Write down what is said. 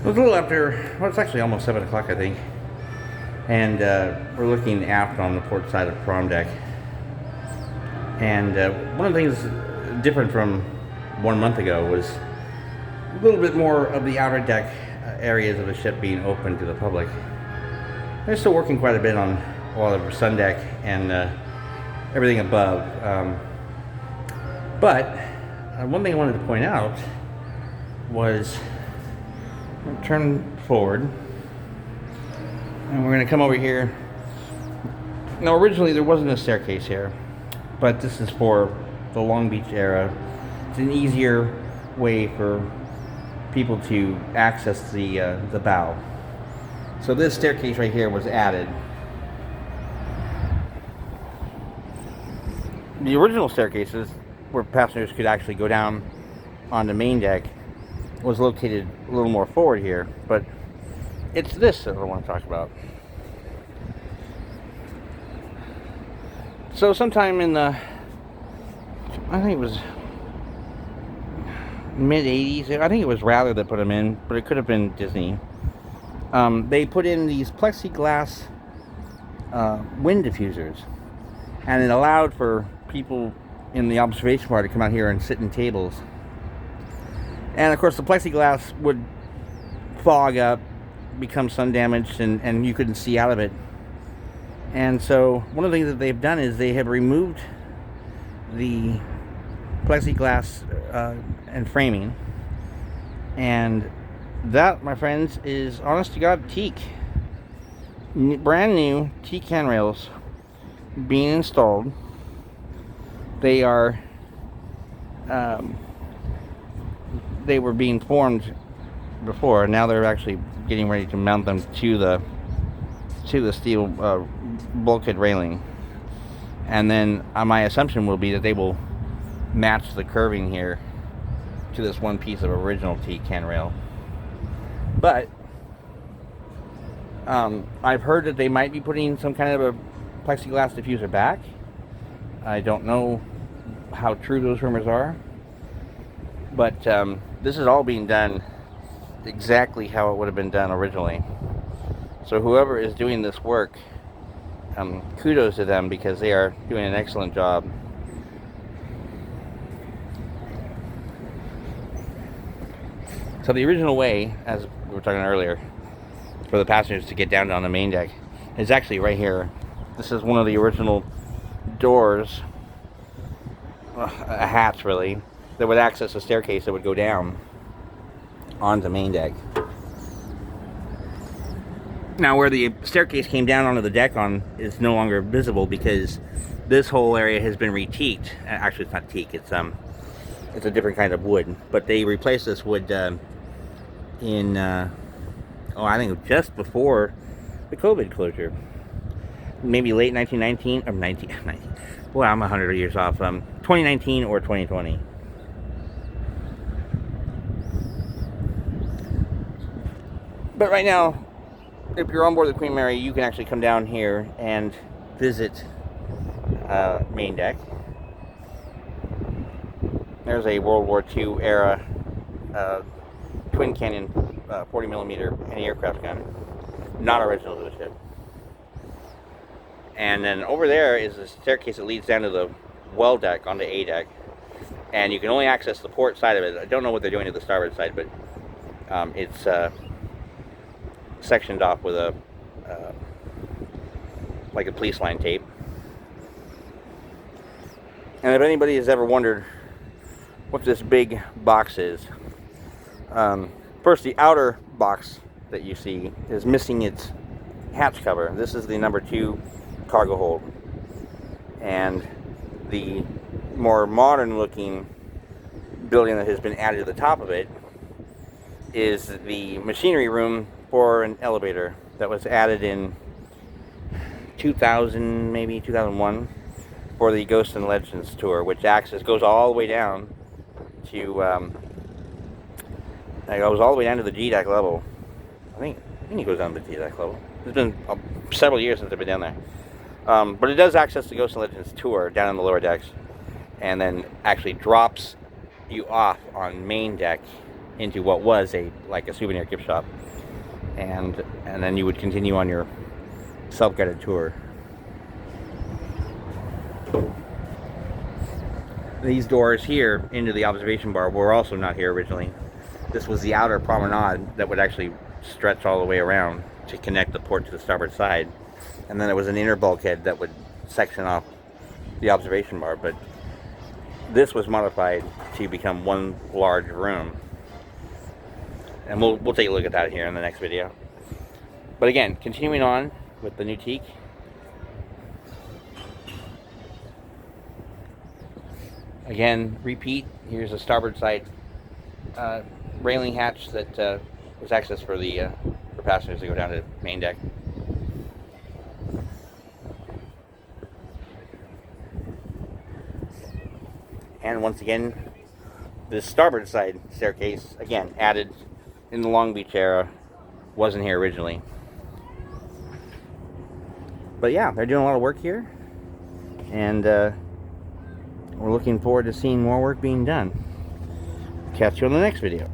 It was a little after, well, it's actually almost 7 o'clock, I think. And we're looking aft on the port side of Prom Deck. And one of the things different from 1 month ago was a little bit more of the outer deck areas of the ship being open to the public. They're still working quite a bit on all of the sun deck and everything above. But one thing I wanted to point out was, turn forward, and we're going to come over here. Now, originally there wasn't a staircase here, but this is for the Long Beach era. It's an easier way for people to access the bow. So this staircase right here was added. The original staircases, where passengers could actually go down on the main deck, was located a little more forward here, but it's this that I want to talk about. So sometime in the, I think it was mid-80s, I think it was Rather that put them in, but it could have been Disney. They put in these plexiglass wind diffusers, and it allowed for people in the observation bar to come out here and sit in tables. And of course the plexiglass would fog up, become sun damaged, and you couldn't see out of it. And so one of the things that they've done is they have removed the plexiglass and framing, and that, my friends, is honest to God teak. Brand new teak handrails being installed. They are they were being formed before. Now they're actually getting ready to mount them to the steel bulkhead railing, and then my assumption will be that they will match the curving here to this one piece of original teak handrail. But I've heard that they might be putting some kind of a plexiglass diffuser back. I don't know how true those rumors are, but this is all being done exactly how it would have been done originally. So whoever is doing this work, kudos to them, because they are doing an excellent job. So the original way, as we were talking earlier, for the passengers to get down on the main deck is actually right here. This is one of the original doors, a hatch really, that would access a staircase that would go down onto the main deck. Now where the staircase came down onto the deck on is no longer visible because this whole area has been re-teaked. Actually, it's not teak, it's a different kind of wood, but they replaced this wood in I think just before the COVID closure, maybe late 1919 or 19. Well, I'm 100 years off. 2019 or 2020. But right now, if you're on board the Queen Mary, you can actually come down here and visit main deck. There's a World War II era twin cannon 40mm anti-aircraft gun, not original to the ship. And then over there is a staircase that leads down to the well deck onto A deck, and you can only access the port side of it. I don't know what they're doing to the starboard side, but it's sectioned off with a like a police line tape. And if anybody has ever wondered what this big box is, first, the outer box that you see is missing its hatch cover. This is the number 2 cargo hold, and the more modern looking building that has been added to the top of it is the machinery room for an elevator that was added in 2000, maybe 2001, for the Ghosts and Legends tour, which goes all the way down to it goes all the way down to the G deck level. I think it goes down to the G deck level. It's been several years since I've been down there. But it does access the Ghosts and Legends tour down in the lower decks, and then actually drops you off on main deck into what was like a souvenir gift shop, and then you would continue on your self-guided tour. These doors here into the observation bar were also not here originally. This was the outer promenade that would actually stretch all the way around to connect the port to the starboard side, and then there was an inner bulkhead that would section off the observation bar, but this was modified to become one large room, and we'll take a look at that here in the next video. But again, continuing on with the new teak. Again, repeat, here's a starboard side railing hatch that was access for passengers to go down to main deck. And once again, this starboard side staircase, again, added in the Long Beach era, wasn't here originally. But yeah, they're doing a lot of work here, and we're looking forward to seeing more work being done. Catch you on the next video.